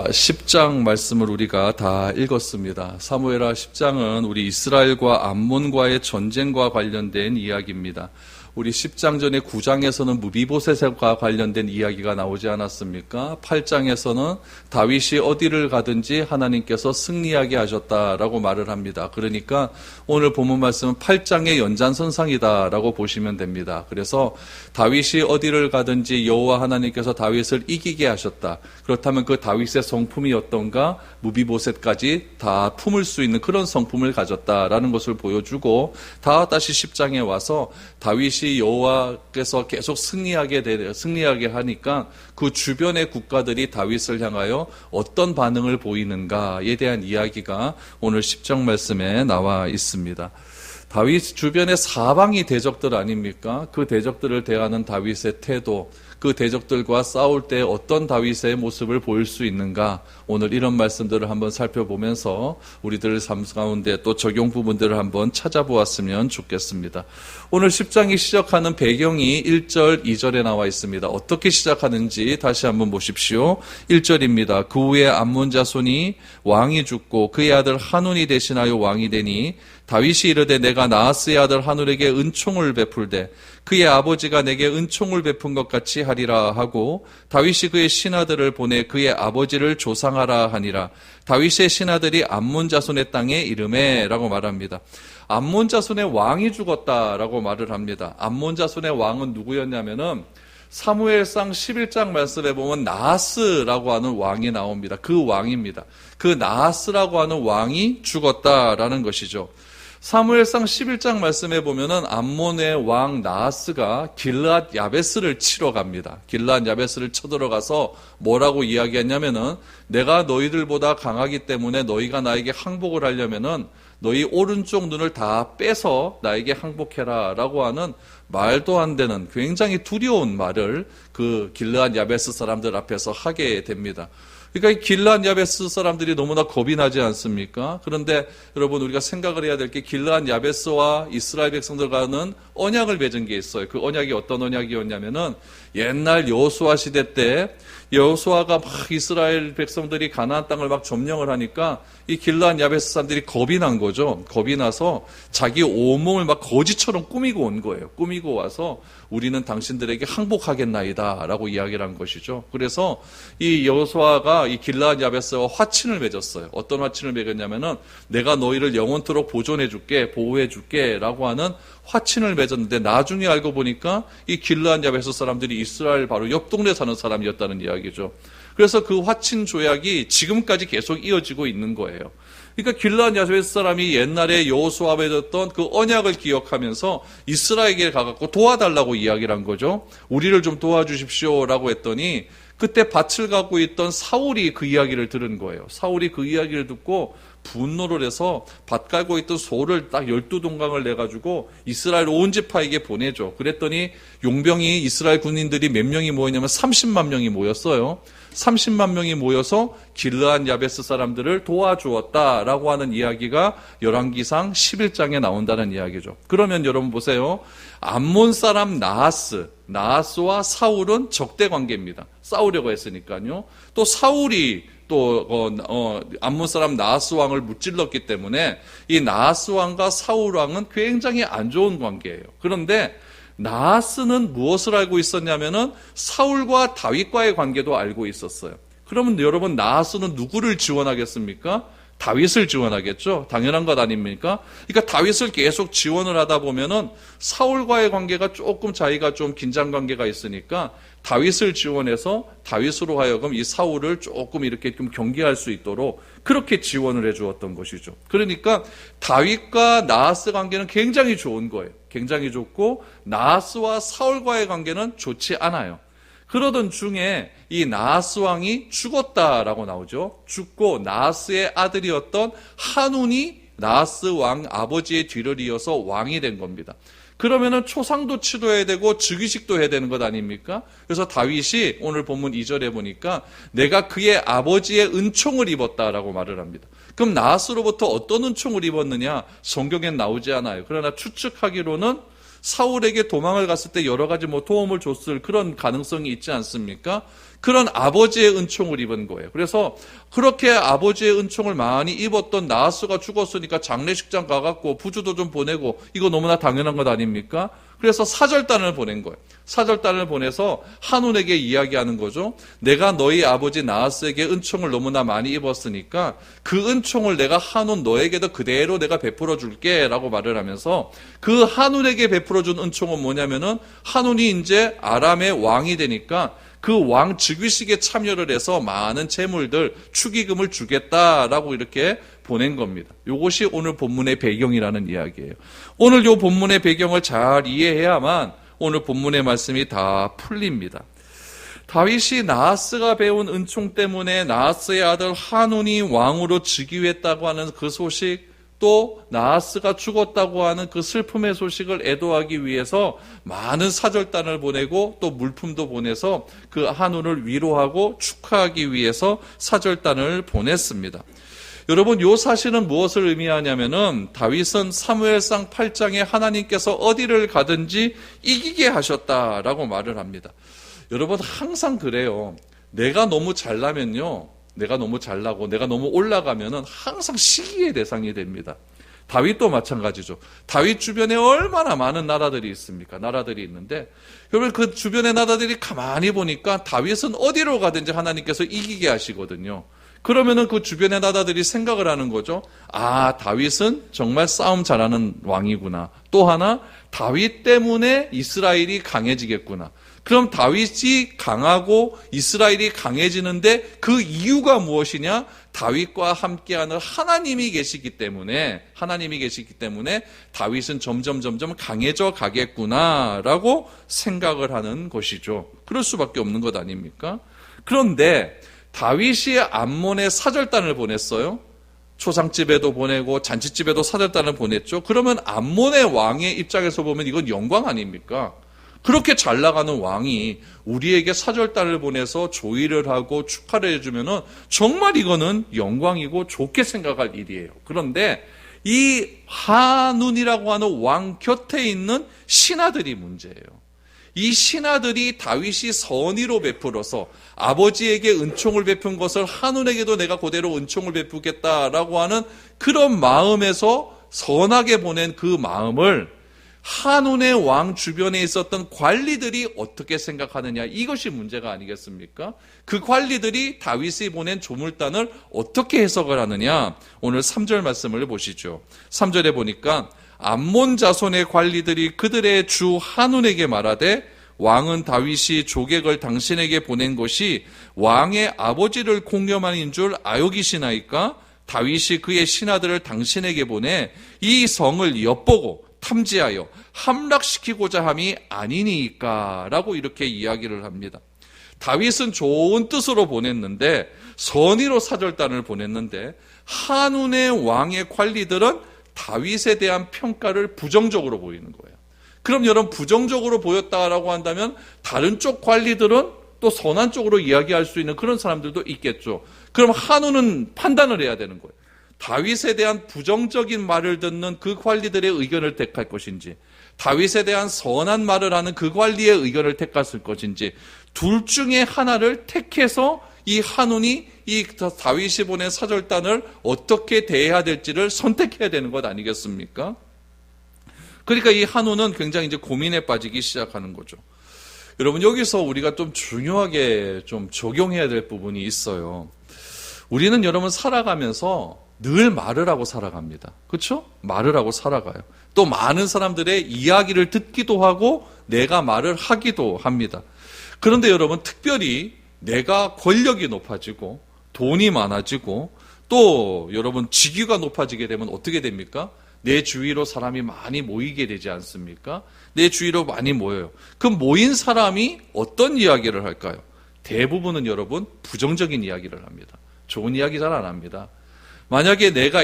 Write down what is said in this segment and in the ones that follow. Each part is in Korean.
10장 말씀을 우리가 다 읽었습니다. 사무엘하 10장은 우리 이스라엘과 암몬과의 전쟁과 관련된 이야기입니다. 우리 10장 전에 9장에서는 무비보셋과 관련된 이야기가 나오지 않았습니까? 8장에서는 다윗이 어디를 가든지 하나님께서 승리하게 하셨다라고 말을 합니다. 그러니까 오늘 본문 말씀은 8장의 연장선상이다라고 보시면 됩니다. 그래서 다윗이 어디를 가든지 여호와 하나님께서 다윗을 이기게 하셨다. 그렇다면 그 다윗의 성품이 어떤가? 무비보셋까지 다 품을 수 있는 그런 성품을 가졌다라는 것을 보여주고 다시 10장에 와서 다윗이 여호와께서 계속 승리하게 하니까 그 주변의 국가들이 다윗을 향하여 어떤 반응을 보이는가에 대한 이야기가 오늘 10장 말씀에 나와 있습니다. 다윗 주변의 사방이 대적들 아닙니까? 그 대적들을 대하는 다윗의 태도, 그 대적들과 싸울 때 어떤 다윗의 모습을 보일 수 있는가? 오늘 이런 말씀들을 한번 살펴보면서 우리들 삶 가운데 또 적용 부분들을 한번 찾아보았으면 좋겠습니다. 오늘 10장이 시작하는 배경이 1절, 2절에 나와 있습니다. 어떻게 시작하는지 다시 한번 보십시오. 1절입니다. 그 후에 암몬 자손이 왕이 죽고 그의 아들 하눈이 대신하여 왕이 되니 다윗이 이르되 내가 나하스의 아들 하눈에게 은총을 베풀되 그의 아버지가 내게 은총을 베푼 것 같이 하리라 하고 다윗이 그의 신하들을 보내 그의 아버지를 조상하라 하니라. 다윗의 신하들이 암몬 자손의 땅에 이르매 라고 말합니다. 암몬 자손의 왕이 죽었다라고 말을 합니다. 암몬 자손의 왕은 누구였냐면은 사무엘상 11장 말씀에 보면 나하스라고 하는 왕이 나옵니다. 그 왕입니다. 그 나하스라고 하는 왕이 죽었다라는 것이죠. 사무엘상 11장 말씀에 보면은 암몬의 왕 나하스가 길르앗 야베스를 치러 갑니다. 길르앗 야베스를 쳐들어가서 뭐라고 이야기했냐면은 내가 너희들보다 강하기 때문에 너희가 나에게 항복을 하려면은 너희 오른쪽 눈을 다 빼서 나에게 항복해라 라고 하는 말도 안 되는 굉장히 두려운 말을 그 길르앗 야베스 사람들 앞에서 하게 됩니다. 그러니까 이 길르앗 야베스 사람들이 너무나 겁이 나지 않습니까? 그런데 여러분 우리가 생각을 해야 될 게 길르앗 야베스와 이스라엘 백성들과는 언약을 맺은 게 있어요. 그 언약이 어떤 언약이었냐면은 옛날 여호수아 시대 때 여호수아가 막 이스라엘 백성들이 가나안 땅을 막 점령을 하니까 이 길르앗 야베스 사람들이 겁이 난 거죠. 겁이 나서 자기 온몸을 막 거지처럼 꾸미고 온 거예요. 꾸미고 와서 우리는 당신들에게 항복하겠나이다 라고 이야기를 한 것이죠. 그래서 이 여호수아가 이 길르앗 야베스와 화친을 맺었어요. 어떤 화친을 맺었냐면은 내가 너희를 영원토록 보존해 줄게, 보호해 줄게 라고 하는 화친을 맺었는데 나중에 알고 보니까 이 길르앗 야베스 사람들이 이스라엘 바로 옆 동네 사는 사람이었다는 이야기죠. 그래서 그 화친 조약이 지금까지 계속 이어지고 있는 거예요. 그러니까 길르앗 야베스 사람이 옛날에 여호수아가 맺었던 그 언약을 기억하면서 이스라엘에게 가갖고 도와달라고 이야기를 한 거죠. 우리를 좀 도와주십시오라고 했더니 그때 밭을 갖고 있던 사울이 그 이야기를 들은 거예요. 사울이 그 이야기를 듣고 분노를 해서 밭 깔고 있던 소를 딱 12동강을 내가지고 이스라엘 온 지파에게 보내죠. 그랬더니 용병이 이스라엘 군인들이 몇 명이 모였냐면 30만 명이 모였어요. 30만 명이 모여서 길르앗 야베스 사람들을 도와주었다라고 하는 이야기가 열왕기상 11장에 나온다는 이야기죠. 그러면 여러분 보세요. 암몬 사람 나하스와 사울은 적대 관계입니다. 싸우려고 했으니까요. 또 사울이 암몬 사람 나하스 왕을 무찔렀기 때문에 이 나하스 왕과 사울 왕은 굉장히 안 좋은 관계예요. 그런데 나하스는 무엇을 알고 있었냐면은 사울과 다윗과의 관계도 알고 있었어요. 그러면 여러분 나하스는 누구를 지원하겠습니까? 다윗을 지원하겠죠. 당연한 것 아닙니까? 그러니까 다윗을 계속 지원을 하다 보면은 사울과의 관계가 조금 자기가 좀 긴장 관계가 있으니까 다윗을 지원해서 다윗으로 하여금 이 사울을 조금 이렇게 좀 경계할 수 있도록 그렇게 지원을 해주었던 것이죠. 그러니까 다윗과 나하스 관계는 굉장히 좋은 거예요. 굉장히 좋고 나하스와 사울과의 관계는 좋지 않아요. 그러던 중에 이 나하스 왕이 죽었다라고 나오죠. 죽고 나하스의 아들이었던 하눈이 나하스 왕 아버지의 뒤를 이어서 왕이 된 겁니다. 그러면은 초상도 치러야 되고 즉위식도 해야 되는 것 아닙니까? 그래서 다윗이 오늘 본문 2절에 보니까 내가 그의 아버지의 은총을 입었다라고 말을 합니다. 그럼 나하스로부터 어떤 은총을 입었느냐? 성경엔 나오지 않아요. 그러나 추측하기로는 사울에게 도망을 갔을 때 여러 가지 도움을 줬을 그런 가능성이 있지 않습니까? 그런 아버지의 은총을 입은 거예요. 그래서 그렇게 아버지의 은총을 많이 입었던 나하스가 죽었으니까 장례식장 가갖고 부주도 좀 보내고 이거 너무나 당연한 것 아닙니까? 그래서 사절단을 보낸 거예요. 사절단을 보내서 한온에게 이야기하는 거죠. 내가 너희 아버지 나하스에게 은총을 너무나 많이 입었으니까 그 은총을 내가 한온 너에게도 그대로 내가 베풀어 줄게 라고 말을 하면서 그 한온에게 베풀어 준 은총은 뭐냐면은 한온이 이제 아람의 왕이 되니까 그 왕 즉위식에 참여를 해서 많은 재물들, 축의금을 주겠다라고 이렇게 보낸 겁니다. 이것이 오늘 본문의 배경이라는 이야기예요. 오늘 이 본문의 배경을 잘 이해해야만 오늘 본문의 말씀이 다 풀립니다. 다윗이 나하스가 배운 은총 때문에 나하스의 아들 한온이 왕으로 즉위했다고 하는 그 소식, 또 나하스가 죽었다고 하는 그 슬픔의 소식을 애도하기 위해서 많은 사절단을 보내고 또 물품도 보내서 그 한온을 위로하고 축하하기 위해서 사절단을 보냈습니다. 여러분, 이 사실은 무엇을 의미하냐면은 다윗은 사무엘상 8장에 하나님께서 어디를 가든지 이기게 하셨다라고 말을 합니다. 여러분, 항상 그래요. 내가 너무 잘나면요, 내가 너무 잘나고 내가 너무 올라가면은 항상 시기의 대상이 됩니다. 다윗도 마찬가지죠. 다윗 주변에 얼마나 많은 나라들이 있습니까? 나라들이 있는데 여러분, 그 주변의 나라들이 가만히 보니까 다윗은 어디로 가든지 하나님께서 이기게 하시거든요. 그러면은 그 주변의 나라들이 생각을 하는 거죠. 아, 다윗은 정말 싸움 잘하는 왕이구나. 또 하나, 다윗 때문에 이스라엘이 강해지겠구나. 그럼 다윗이 강하고 이스라엘이 강해지는데 그 이유가 무엇이냐? 다윗과 함께하는 하나님이 계시기 때문에 다윗은 점점 강해져 가겠구나라고 생각을 하는 것이죠. 그럴 수밖에 없는 것 아닙니까? 그런데 다윗이 암몬에 사절단을 보냈어요. 초상집에도 보내고 잔치집에도 사절단을 보냈죠. 그러면 암몬의 왕의 입장에서 보면 이건 영광 아닙니까? 그렇게 잘 나가는 왕이 우리에게 사절단을 보내서 조의를 하고 축하를 해주면은 정말 이거는 영광이고 좋게 생각할 일이에요. 그런데 이 한운이라고 하는 왕 곁에 있는 신하들이 문제예요. 이 신하들이 다윗이 선의로 베풀어서 아버지에게 은총을 베푼 것을 한운에게도 내가 그대로 은총을 베푸겠다라고 하는 그런 마음에서 선하게 보낸 그 마음을 한온의 왕 주변에 있었던 관리들이 어떻게 생각하느냐, 이것이 문제가 아니겠습니까? 그 관리들이 다윗이 보낸 조물단을 어떻게 해석을 하느냐, 오늘 3절 말씀을 보시죠. 3절에 보니까 암몬 자손의 관리들이 그들의 주 한온에게 말하되 왕은 다윗이 조객을 당신에게 보낸 것이 왕의 아버지를 공겸하는 줄 아욕이시나이까? 다윗이 그의 신하들을 당신에게 보내 이 성을 엿보고 탐지하여 함락시키고자 함이 아니니까 라고 이렇게 이야기를 합니다. 다윗은 좋은 뜻으로 보냈는데, 선의로 사절단을 보냈는데 한운의 왕의 관리들은 다윗에 대한 평가를 부정적으로 보이는 거예요. 그럼 여러분, 부정적으로 보였다라고 한다면 다른 쪽 관리들은 또 선한 쪽으로 이야기할 수 있는 그런 사람들도 있겠죠. 그럼 한운은 판단을 해야 되는 거예요. 다윗에 대한 부정적인 말을 듣는 그 관리들의 의견을 택할 것인지, 다윗에 대한 선한 말을 하는 그 관리의 의견을 택했을 것인지, 둘 중에 하나를 택해서 이 한운이 이 다윗이 보낸 사절단을 어떻게 대해야 될지를 선택해야 되는 것 아니겠습니까? 그러니까 이 한운은 굉장히 이제 고민에 빠지기 시작하는 거죠. 여러분, 여기서 우리가 좀 중요하게 좀 적용해야 될 부분이 있어요. 우리는 여러분 살아가면서 늘 말을 하고 살아갑니다. 그렇죠? 말을 하고 살아가요. 또 많은 사람들의 이야기를 듣기도 하고 내가 말을 하기도 합니다. 그런데 여러분, 특별히 내가 권력이 높아지고 돈이 많아지고 또 여러분 직위가 높아지게 되면 어떻게 됩니까? 내 주위로 사람이 많이 모이게 되지 않습니까? 내 주위로 많이 모여요. 그 모인 사람이 어떤 이야기를 할까요? 대부분은 여러분 부정적인 이야기를 합니다. 좋은 이야기 잘 안 합니다. 만약에 제가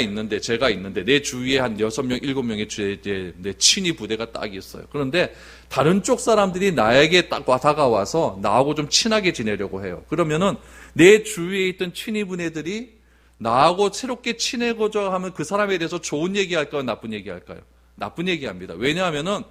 있는데 내 주위에 한 6명, 7명의 내 친위 부대가 딱 있어요. 그런데 다른 쪽 사람들이 나에게 딱 다가와서 나하고 좀 친하게 지내려고 해요. 그러면은 내 주위에 있던 친위 부대들이 나하고 새롭게 친해고자 하면 그 사람에 대해서 좋은 얘기 할까요? 나쁜 얘기 할까요? 나쁜 얘기 합니다. 왜냐하면은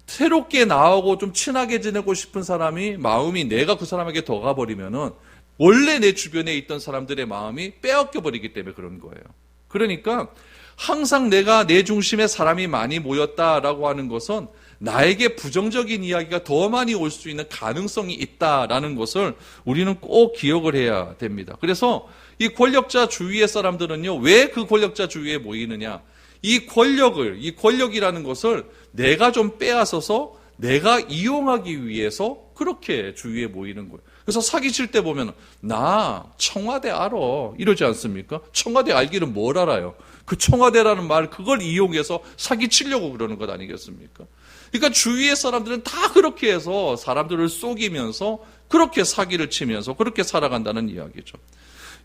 새롭게 나오고 좀 친하게 지내고 싶은 사람이 마음이 내가 그 사람에게 더 가버리면은 원래 내 주변에 있던 사람들의 마음이 빼앗겨 버리기 때문에 그런 거예요. 그러니까 항상 내가 내 중심에 사람이 많이 모였다라고 하는 것은 나에게 부정적인 이야기가 더 많이 올 수 있는 가능성이 있다라는 것을 우리는 꼭 기억을 해야 됩니다. 그래서 이 권력자 주위의 사람들은요, 왜 그 권력자 주위에 모이느냐? 이 권력이라는 것을 내가 좀 빼앗아서 내가 이용하기 위해서 그렇게 주위에 모이는 거예요. 그래서 사기칠 때 보면 나 청와대 알아 이러지 않습니까? 청와대 알기는 뭘 알아요? 그 청와대라는 말 그걸 이용해서 사기치려고 그러는 것 아니겠습니까? 그러니까 주위의 사람들은 다 그렇게 해서 사람들을 속이면서 그렇게 사기를 치면서 그렇게 살아간다는 이야기죠.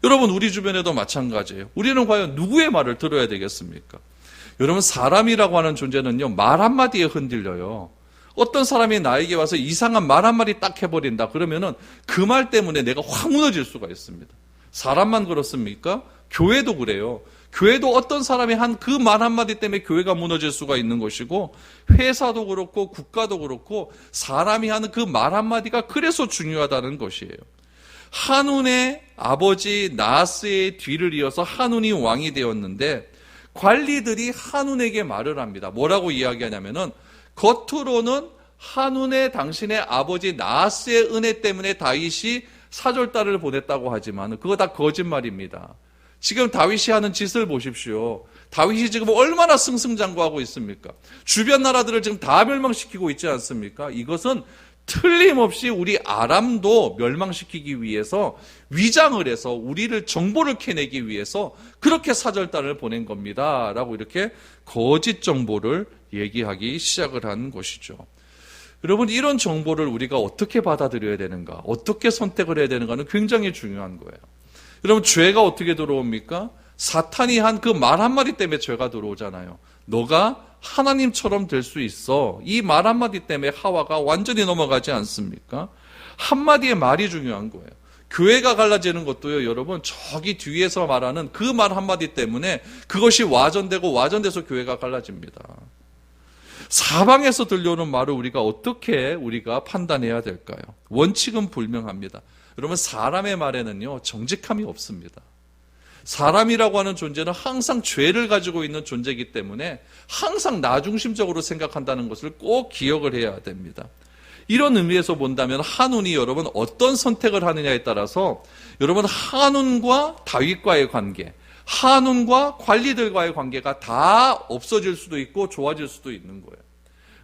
여러분 우리 주변에도 마찬가지예요. 우리는 과연 누구의 말을 들어야 되겠습니까? 여러분 사람이라고 하는 존재는요 말 한마디에 흔들려요. 어떤 사람이 나에게 와서 이상한 말 한마디 딱 해버린다 그러면은 그 말 때문에 내가 확 무너질 수가 있습니다. 사람만 그렇습니까? 교회도 그래요. 교회도 어떤 사람이 한 그 말 한마디 때문에 교회가 무너질 수가 있는 것이고 회사도 그렇고 국가도 그렇고 사람이 하는 그 말 한마디가 그래서 중요하다는 것이에요. 한운의 아버지 나하스의 뒤를 이어서 한운이 왕이 되었는데 관리들이 한운에게 말을 합니다. 뭐라고 이야기하냐면은 겉으로는 한운의 당신의 아버지 나하스의 은혜 때문에 다윗이 사절단을 보냈다고 하지만 그거 다 거짓말입니다. 지금 다윗이 하는 짓을 보십시오. 다윗이 지금 얼마나 승승장구하고 있습니까? 주변 나라들을 지금 다 멸망시키고 있지 않습니까? 이것은 틀림없이 우리 아람도 멸망시키기 위해서 위장을 해서 우리를 정보를 캐내기 위해서 그렇게 사절단을 보낸 겁니다. 라고 이렇게 거짓 정보를 얘기하기 시작을 한 것이죠. 여러분 이런 정보를 우리가 어떻게 받아들여야 되는가, 어떻게 선택을 해야 되는가는 굉장히 중요한 거예요. 여러분 죄가 어떻게 들어옵니까? 사탄이 한 그 말 한마디 때문에 죄가 들어오잖아요. 너가 하나님처럼 될 수 있어. 이 말 한마디 때문에 하와가 완전히 넘어가지 않습니까? 한마디의 말이 중요한 거예요. 교회가 갈라지는 것도요, 여러분, 저기 뒤에서 말하는 그 말 한마디 때문에 그것이 와전되고 와전돼서 교회가 갈라집니다. 사방에서 들려오는 말을 우리가 판단해야 될까요? 원칙은 불명합니다. 여러분, 사람의 말에는요, 정직함이 없습니다. 사람이라고 하는 존재는 항상 죄를 가지고 있는 존재이기 때문에 항상 나 중심적으로 생각한다는 것을 꼭 기억을 해야 됩니다. 이런 의미에서 본다면 한운이 여러분 어떤 선택을 하느냐에 따라서 여러분 한운과 다윗과의 관계, 한운과 관리들과의 관계가 다 없어질 수도 있고 좋아질 수도 있는 거예요.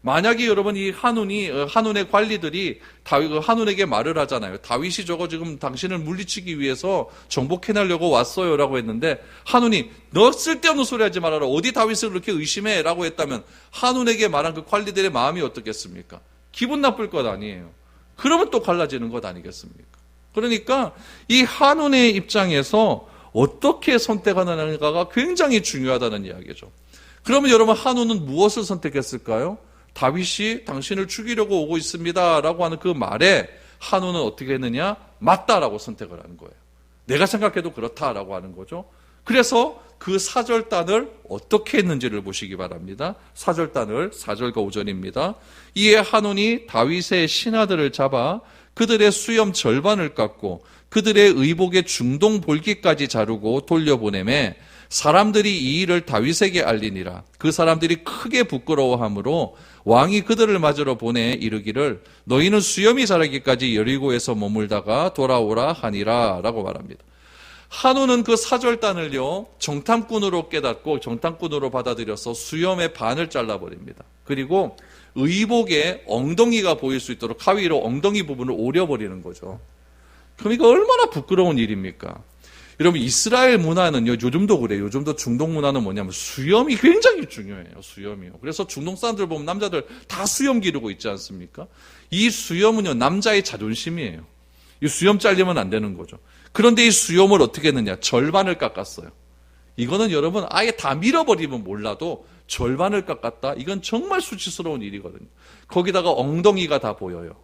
만약에 여러분 이 한운의 관리들이 한운에게 말을 하잖아요. 다윗이 저거 지금 당신을 물리치기 위해서 정복해내려고 왔어요 라고 했는데 한운이 너 쓸데없는 소리 하지 말아라. 어디 다윗을 그렇게 의심해 라고 했다면 한운에게 말한 그 관리들의 마음이 어떻겠습니까? 기분 나쁠 것 아니에요. 그러면 또 갈라지는 것 아니겠습니까? 그러니까 이 한운의 입장에서 어떻게 선택하느냐가 굉장히 중요하다는 이야기죠. 그러면 여러분 한운은 무엇을 선택했을까요? 다윗이 당신을 죽이려고 오고 있습니다 라고 하는 그 말에 한운은 어떻게 했느냐? 맞다라고 선택을 하는 거예요. 내가 생각해도 그렇다라고 하는 거죠. 그래서 그 사절단을 어떻게 했는지를 보시기 바랍니다. 사절단을 4절과 5절입니다. 이에 한운이 다윗의 신하들을 잡아 그들의 수염 절반을 깎고 그들의 의복의 중동 볼기까지 자르고 돌려보내매 사람들이 이 일을 다윗에게 알리니라. 그 사람들이 크게 부끄러워하므로 왕이 그들을 맞으러 보내 이르기를 너희는 수염이 자라기까지 여리고에서 머물다가 돌아오라 하니라 라고 말합니다. 한운은 그 사절단을요 정탐꾼으로 깨닫고 정탐꾼으로 받아들여서 수염의 반을 잘라버립니다. 그리고 의복에 엉덩이가 보일 수 있도록 가위로 엉덩이 부분을 오려버리는 거죠. 그럼 이거 얼마나 부끄러운 일입니까? 여러분 이스라엘 문화는요 요즘도 그래요. 요즘도 중동 문화는 뭐냐면 수염이 굉장히 중요해요. 수염이요. 그래서 중동 사람들 보면 남자들 다 수염 기르고 있지 않습니까? 이 수염은요 남자의 자존심이에요. 이 수염 잘리면 안 되는 거죠. 그런데 이 수염을 어떻게 했느냐? 절반을 깎았어요. 이거는 여러분 아예 다 밀어버리면 몰라도 절반을 깎았다. 이건 정말 수치스러운 일이거든요. 거기다가 엉덩이가 다 보여요.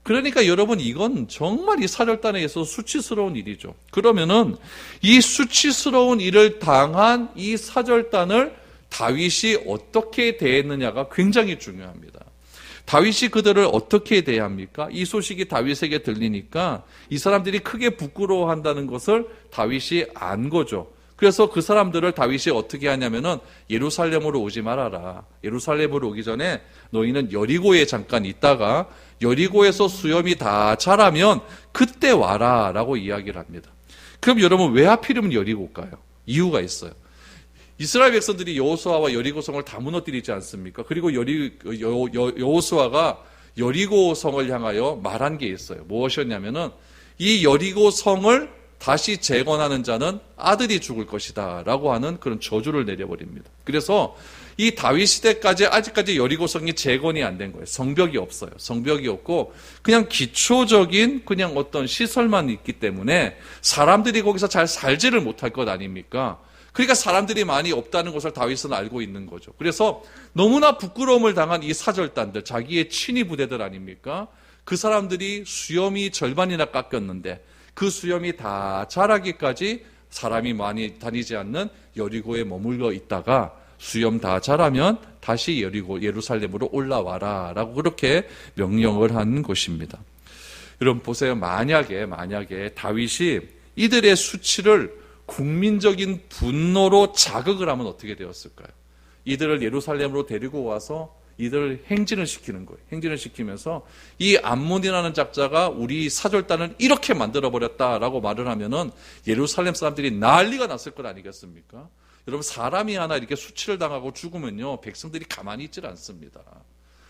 그러니까 여러분 이건 정말 이 사절단에 있어서 수치스러운 일이죠. 그러면은 이 수치스러운 일을 당한 이 사절단을 다윗이 어떻게 대했느냐가 굉장히 중요합니다. 다윗이 그들을 어떻게 대합니까? 이 소식이 다윗에게 들리니까 이 사람들이 크게 부끄러워한다는 것을 다윗이 안 거죠. 그래서 그 사람들을 다윗이 어떻게 하냐면은 예루살렘으로 오지 말아라. 예루살렘으로 오기 전에 너희는 여리고에 잠깐 있다가 여리고에서 수염이 다 자라면 그때 와라 라고 이야기를 합니다. 그럼 여러분 왜 하필이면 여리고일까요? 이유가 있어요. 이스라엘 백성들이 여호수아와 여리고성을 다 무너뜨리지 않습니까? 그리고 여호수아가 여리고성을 향하여 말한 게 있어요. 무엇이었냐면은 이 여리고성을 다시 재건하는 자는 아들이 죽을 것이다 라고 하는 그런 저주를 내려버립니다. 그래서 이 다윗 시대까지 아직까지 여리고성이 재건이 안 된 거예요. 성벽이 없어요. 성벽이 없고 그냥 기초적인 그냥 어떤 시설만 있기 때문에 사람들이 거기서 잘 살지를 못할 것 아닙니까? 그러니까 사람들이 많이 없다는 것을 다윗은 알고 있는 거죠. 그래서 너무나 부끄러움을 당한 이 사절단들, 자기의 친위 부대들 아닙니까? 그 사람들이 수염이 절반이나 깎였는데 그 수염이 다 자라기까지 사람이 많이 다니지 않는 여리고에 머물러 있다가 수염 다 자라면 다시 예루살렘으로 올라와라 라고 그렇게 명령을 한 것입니다. 여러분 보세요. 만약에 다윗이 이들의 수치를 국민적인 분노로 자극을 하면 어떻게 되었을까요? 이들을 예루살렘으로 데리고 와서 이들을 행진을 시키는 거예요. 행진을 시키면서 이 암몬이라는 작자가 우리 사절단을 이렇게 만들어버렸다라고 말을 하면은 예루살렘 사람들이 난리가 났을 것 아니겠습니까? 여러분 사람이 하나 이렇게 수치를 당하고 죽으면요 백성들이 가만히 있질 않습니다.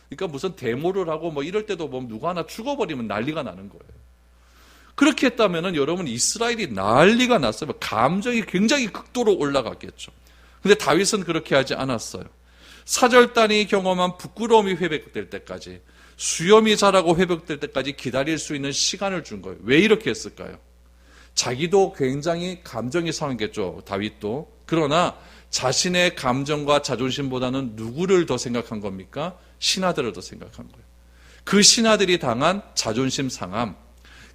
그러니까 무슨 데모를 하고 뭐 이럴 때도 보면 누가 하나 죽어버리면 난리가 나는 거예요. 그렇게 했다면은 여러분 이스라엘이 난리가 났어요. 감정이 굉장히 극도로 올라갔겠죠. 근데 다윗은 그렇게 하지 않았어요. 사절단이 경험한 부끄러움이 회복될 때까지, 수염이 자라고 회복될 때까지 기다릴 수 있는 시간을 준 거예요. 왜 이렇게 했을까요? 자기도 굉장히 감정이 상했겠죠, 다윗도. 그러나 자신의 감정과 자존심보다는 누구를 더 생각한 겁니까? 신하들을 더 생각한 거예요. 그 신하들이 당한 자존심 상함,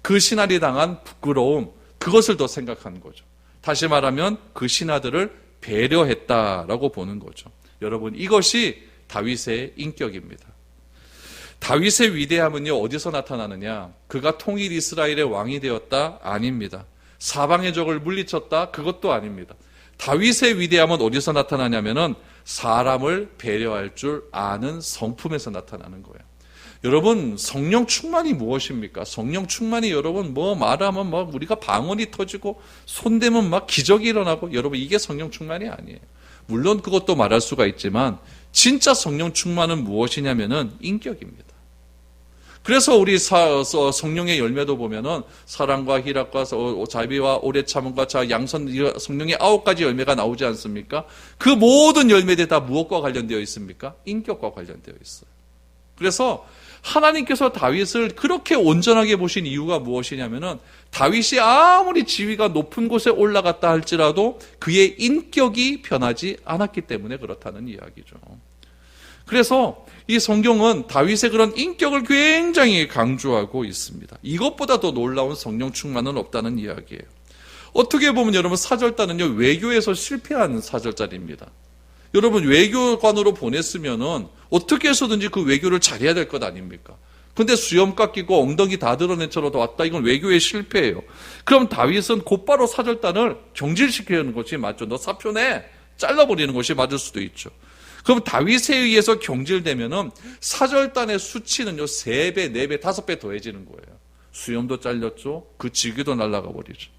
그 신하들이 당한 부끄러움, 그것을 더 생각한 거죠. 다시 말하면 그 신하들을 배려했다라고 보는 거죠. 여러분, 이것이 다윗의 인격입니다. 다윗의 위대함은요, 어디서 나타나느냐? 그가 통일 이스라엘의 왕이 되었다? 아닙니다. 사방의 적을 물리쳤다? 그것도 아닙니다. 다윗의 위대함은 어디서 나타나냐면은 사람을 배려할 줄 아는 성품에서 나타나는 거예요. 여러분, 성령 충만이 무엇입니까? 성령 충만이 여러분 뭐 말하면 막 우리가 방언이 터지고 손대면 막 기적이 일어나고, 여러분 이게 성령 충만이 아니에요. 물론 그것도 말할 수가 있지만 진짜 성령 충만은 무엇이냐면은 인격입니다. 그래서 우리 성령의 열매도 보면은 사랑과 희락과 자비와 오래 참음과 양선, 성령의 9가지 열매가 나오지 않습니까? 그 모든 열매들이 다 무엇과 관련되어 있습니까? 인격과 관련되어 있어요. 그래서 하나님께서 다윗을 그렇게 온전하게 보신 이유가 무엇이냐면은 다윗이 아무리 지위가 높은 곳에 올라갔다 할지라도 그의 인격이 변하지 않았기 때문에 그렇다는 이야기죠. 그래서 이 성경은 다윗의 그런 인격을 굉장히 강조하고 있습니다. 이것보다 더 놀라운 성령 충만은 없다는 이야기예요. 어떻게 보면 여러분 사절단은요, 외교에서 실패한 사절단입니다. 여러분 외교관으로 보냈으면은 어떻게 해서든지 그 외교를 잘해야 될 것 아닙니까? 근데 수염 깎이고 엉덩이 다 드러낸 채로 왔다. 이건 외교의 실패예요. 그럼 다윗은 곧바로 사절단을 경질시키는 것이 맞죠. 너 사표내, 잘라버리는 것이 맞을 수도 있죠. 그럼 다윗에 의해서 경질되면은 사절단의 수치는요 3배, 4배, 5배 더해지는 거예요. 수염도 잘렸죠. 그 직위도 날아가 버리죠.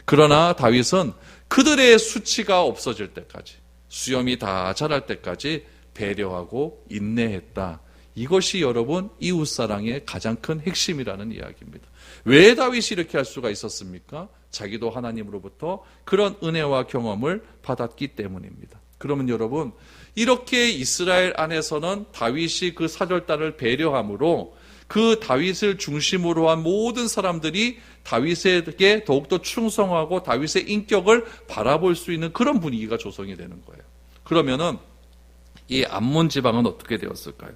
그러나 다윗은 그들의 수치가 없어질 때까지, 수염이 다 자랄 때까지 배려하고 인내했다. 이것이 여러분 이웃사랑의 가장 큰 핵심이라는 이야기입니다. 왜 다윗이 이렇게 할 수가 있었습니까? 자기도 하나님으로부터 그런 은혜와 경험을 받았기 때문입니다. 그러면 여러분, 이렇게 이스라엘 안에서는 다윗이 그 사절단을 배려함으로 그 다윗을 중심으로 한 모든 사람들이 다윗에게 더욱더 충성하고 다윗의 인격을 바라볼 수 있는 그런 분위기가 조성이 되는 거예요. 그러면은 이 암몬 지방은 어떻게 되었을까요?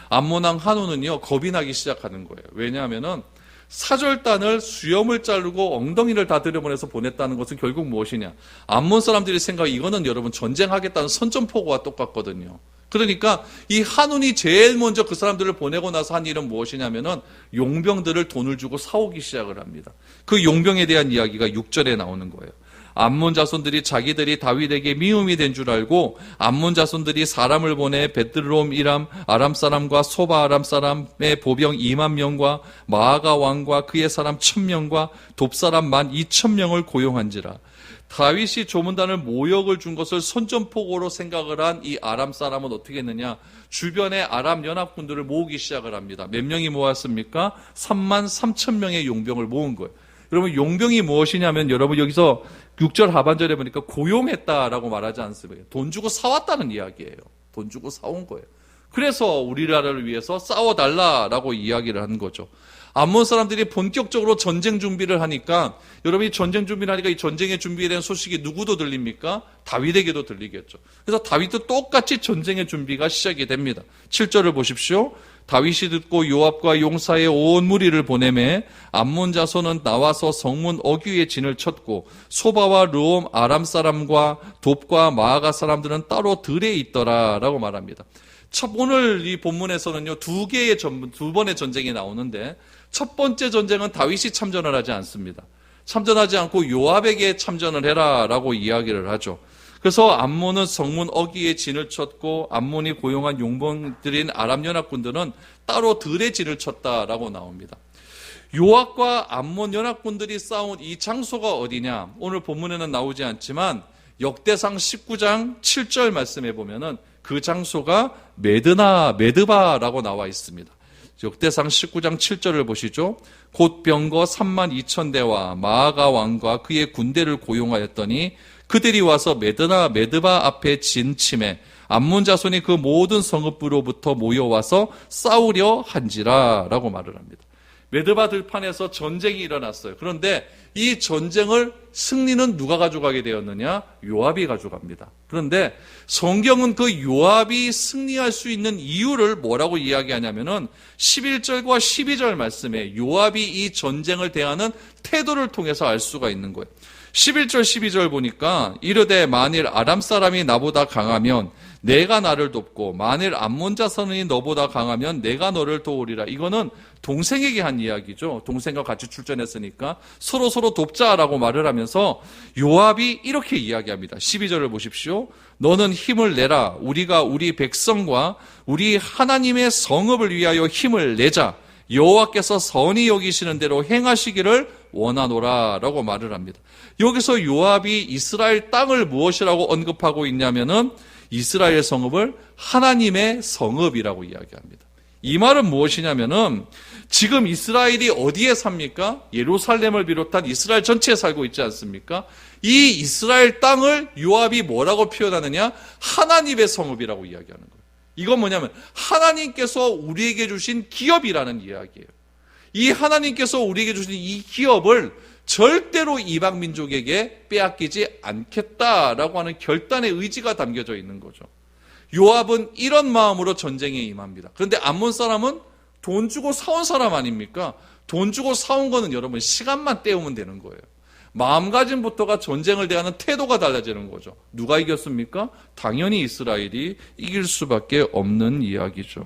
암몬 왕 한우는요 겁이 나기 시작하는 거예요. 왜냐하면은 사절단을 수염을 자르고 엉덩이를 다 들여보내서 보냈다는 것은 결국 무엇이냐? 암몬 사람들이 생각해 이거는 여러분 전쟁하겠다는 선전포고와 똑같거든요. 그러니까 이 한운이 제일 먼저 그 사람들을 보내고 나서 한 일은 무엇이냐면은 용병들을 돈을 주고 사오기 시작을 합니다. 그 용병에 대한 이야기가 6절에 나오는 거예요. 암몬 자손들이 자기들이 다윗에게 미움이 된 줄 알고 암몬 자손들이 사람을 보내 베들롬 아람 사람과 소바 아람 사람의 보병 2만 명과 마아가 왕과 그의 사람 1,000명과 돕 사람 12,000명을 고용한지라. 다윗이 조문단을 모욕을 준 것을 선전포고로 생각을 한 이 아람 사람은 어떻게 했느냐? 주변의 아람 연합군들을 모으기 시작을 합니다. 몇 명이 모았습니까? 33,000명의 용병을 모은 거예요. 여러분, 용병이 무엇이냐면, 여러분 여기서 6절 하반절에 보니까 고용했다라고 말하지 않습니까? 돈 주고 사왔다는 이야기예요. 돈 주고 사온 거예요. 그래서 우리나라를 위해서 싸워달라라고 이야기를 하는 거죠. 암몬 사람들이 본격적으로 전쟁 준비를 하니까, 여러분이 전쟁 준비를 하니까 이 전쟁에 준비에 대한 소식이 누구도 들립니까? 다윗에게도 들리겠죠. 그래서 다윗도 똑같이 전쟁의 준비가 시작이 됩니다. 7절을 보십시오. 다윗이 듣고 요압과 용사의 온 무리를 보내매 암몬 자손은 나와서 성문 어귀에 진을 쳤고 소바와 르옴 아람 사람과 돕과 마아가 사람들은 따로 들에 있더라라고 말합니다. 오늘 이 본문에서는요, 두 번의 전쟁이 나오는데, 첫 번째 전쟁은 다윗이 참전을 하지 않습니다. 참전하지 않고 요압에게 참전을 해라라고 이야기를 하죠. 그래서 암몬은 성문 어귀에 진을 쳤고 암몬이 고용한 용병들인 아람 연합군들은 따로 들에 진을 쳤다라고 나옵니다. 요압과 암몬 연합군들이 싸운 이 장소가 어디냐? 오늘 본문에는 나오지 않지만 역대상 19장 7절 말씀에 보면은 그 장소가 메드바라고 나와 있습니다. 역대상 19장 7절을 보시죠. 곧 병거 32,000대와 마아가 왕과 그의 군대를 고용하였더니 그들이 와서 메드바 앞에 진침해 암몬 자손이 그 모든 성읍으로부터 모여와서 싸우려 한지라라고 말을 합니다. 메드바 들판에서 전쟁이 일어났어요. 그런데 이 전쟁을 승리는 누가 가져가게 되었느냐? 요압이 가져갑니다. 그런데 성경은 그 요압이 승리할 수 있는 이유를 뭐라고 이야기하냐면은 11절과 12절 말씀에 요압이 이 전쟁을 대하는 태도를 통해서 알 수가 있는 거예요. 11절 12절 보니까 이르되 만일 아람 사람이 나보다 강하면 내가 나를 돕고 만일 암몬 자손이 너보다 강하면 내가 너를 도우리라. 이거는 동생에게 한 이야기죠. 동생과 같이 출전했으니까 서로 돕자라고 말을 하면서 요압이 이렇게 이야기합니다. 12절을 보십시오. 너는 힘을 내라. 우리가 우리 백성과 우리 하나님의 성읍을 위하여 힘을 내자. 여호와께서 선히 여기시는 대로 행하시기를 원하노라라고 말을 합니다. 여기서 요압이 이스라엘 땅을 무엇이라고 언급하고 있냐면은 이스라엘 성읍을 하나님의 성읍이라고 이야기합니다. 이 말은 무엇이냐면은 지금 이스라엘이 어디에 삽니까? 예루살렘을 비롯한 이스라엘 전체에 살고 있지 않습니까? 이 이스라엘 땅을 요압이 뭐라고 표현하느냐? 하나님의 성읍이라고 이야기하는 거예요. 이건 뭐냐면 하나님께서 우리에게 주신 기업이라는 이야기예요. 이 하나님께서 우리에게 주신 이 기업을 절대로 이방 민족에게 빼앗기지 않겠다라고 하는 결단의 의지가 담겨져 있는 거죠. 요압은 이런 마음으로 전쟁에 임합니다. 그런데 암몬 사람은 돈 주고 사온 사람 아닙니까? 돈 주고 사온 거는 여러분 시간만 때우면 되는 거예요. 마음가짐부터가 전쟁을 대하는 태도가 달라지는 거죠. 누가 이겼습니까? 당연히 이스라엘이 이길 수밖에 없는 이야기죠.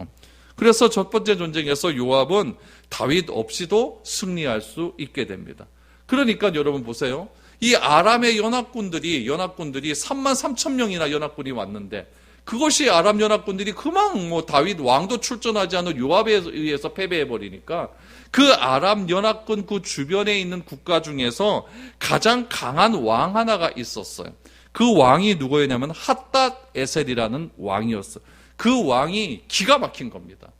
그래서 첫 번째 전쟁에서 요압은 다윗 없이도 승리할 수 있게 됩니다. 그러니까 여러분 보세요. 이 아람의 연합군들이 33,000명이나 연합군이 왔는데 그것이 아람 연합군들이 그만 다윗 왕도 출전하지 않은 요압에 의해서 패배해버리니까 그 아람 연합군 그 주변에 있는 국가 중에서 가장 강한 왕 하나가 있었어요. 그 왕이 누구였냐면 핫닷 에셀이라는 왕이었어요. 그 왕이 기가 막힌 겁니다.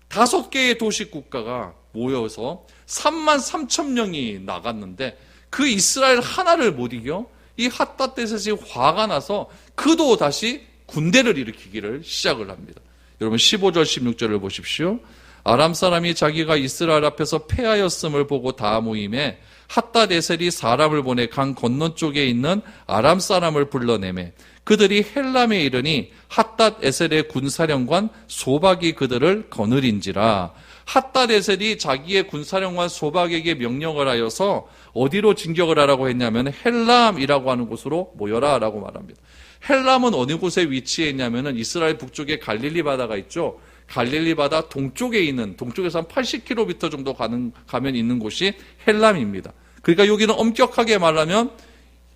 5개의 도시 국가가 모여서 33,000명이 나갔는데 그 이스라엘 하나를 못 이겨 이 핫닷 에셀이 화가 나서 그도 다시 군대를 일으키기를 시작을 합니다. 여러분 15절 16절을 보십시오. 아람 사람이 자기가 이스라엘 앞에서 패하였음을 보고 다 모임에 핫닷 에셀이 사람을 보내 강 건너 쪽에 있는 아람 사람을 불러내매 그들이 헬람에 이르니 핫닷 에셀의 군사령관 소박이 그들을 거느린지라. 핫닷 에셀이 자기의 군사령관 소박에게 명령을 하여서 어디로 진격을 하라고 했냐면 헬람이라고 하는 곳으로 모여라 라고 말합니다. 헬람은 어느 곳에 위치해 있냐면은 이스라엘 북쪽에 갈릴리 바다가 있죠. 갈릴리 바다 동쪽에 있는, 동쪽에서 한 80km 정도 가면 있는 곳이 헬람입니다. 그러니까 여기는 엄격하게 말하면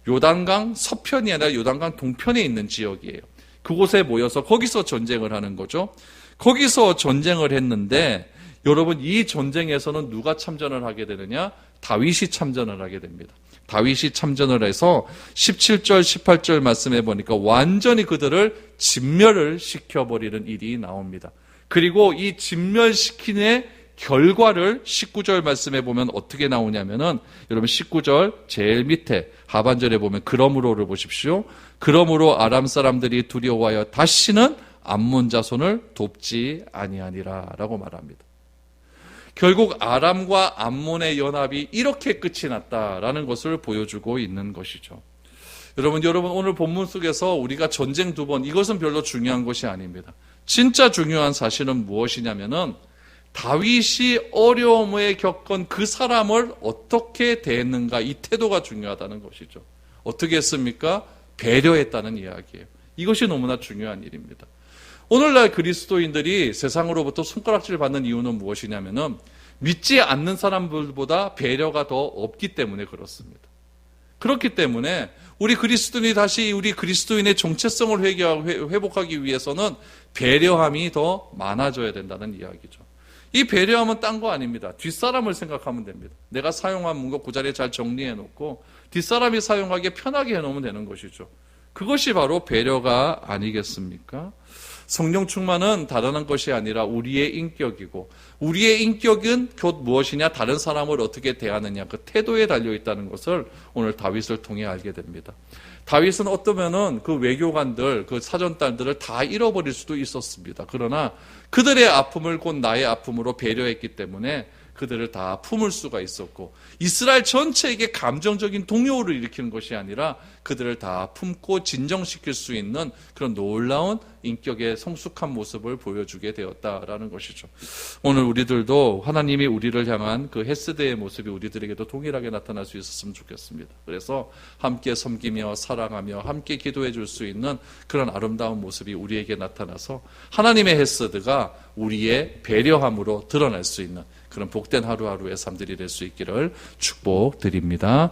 요단강 서편이 아니라 요단강 동편에 있는 지역이에요. 그곳에 모여서 거기서 전쟁을 하는 거죠. 거기서 전쟁을 했는데 여러분, 이 전쟁에서는 누가 참전을 하게 되느냐? 다윗이 참전을 하게 됩니다. 다윗이 참전을 해서 17절, 18절 말씀해 보니까 완전히 그들을 진멸을 시켜버리는 일이 나옵니다. 그리고 이 진멸시킨의 결과를 19절 말씀에 보면 어떻게 나오냐면은, 여러분 19절 제일 밑에 하반절에 보면 그러므로를 보십시오. 그러므로 아람 사람들이 두려워하여 다시는 암몬 자손을 돕지 아니하니라 라고 말합니다. 결국 아람과 암몬의 연합이 이렇게 끝이 났다라는 것을 보여주고 있는 것이죠. 여러분 오늘 본문 속에서 우리가 전쟁 2번, 이것은 별로 중요한 것이 아닙니다. 진짜 중요한 사실은 무엇이냐면은 다윗이 어려움에 겪은 그 사람을 어떻게 대했는가, 이 태도가 중요하다는 것이죠. 어떻게 했습니까? 배려했다는 이야기예요. 이것이 너무나 중요한 일입니다. 오늘날 그리스도인들이 세상으로부터 손가락질 받는 이유는 무엇이냐면은 믿지 않는 사람들보다 배려가 더 없기 때문에 그렇습니다. 그렇기 때문에 우리 그리스도인이 다시 우리 그리스도인의 정체성을 회복하기 위해서는 배려함이 더 많아져야 된다는 이야기죠. 이 배려함은 딴 거 아닙니다. 뒷사람을 생각하면 됩니다. 내가 사용한 문거 그 자리에 잘 정리해 놓고 뒷사람이 사용하기에 편하게 해놓으면 되는 것이죠. 그것이 바로 배려가 아니겠습니까? 성령 충만은 다른 것이 아니라 우리의 인격이고, 우리의 인격은 곧 무엇이냐? 다른 사람을 어떻게 대하느냐, 그 태도에 달려있다는 것을 오늘 다윗을 통해 알게 됩니다. 다윗은 어떠면은 그 외교관들, 그 사전딸들을 다 잃어버릴 수도 있었습니다. 그러나 그들의 아픔을 곧 나의 아픔으로 배려했기 때문에 그들을 다 품을 수가 있었고, 이스라엘 전체에게 감정적인 동요를 일으키는 것이 아니라 그들을 다 품고 진정시킬 수 있는 그런 놀라운 인격의 성숙한 모습을 보여주게 되었다라는 것이죠. 오늘 우리들도 하나님이 우리를 향한 그 헤스드의 모습이 우리들에게도 동일하게 나타날 수 있었으면 좋겠습니다. 그래서 함께 섬기며 사랑하며 함께 기도해 줄 수 있는 그런 아름다운 모습이 우리에게 나타나서 하나님의 헤스드가 우리의 배려함으로 드러날 수 있는 그런 복된 하루하루의 삶들이 될 수 있기를 축복드립니다.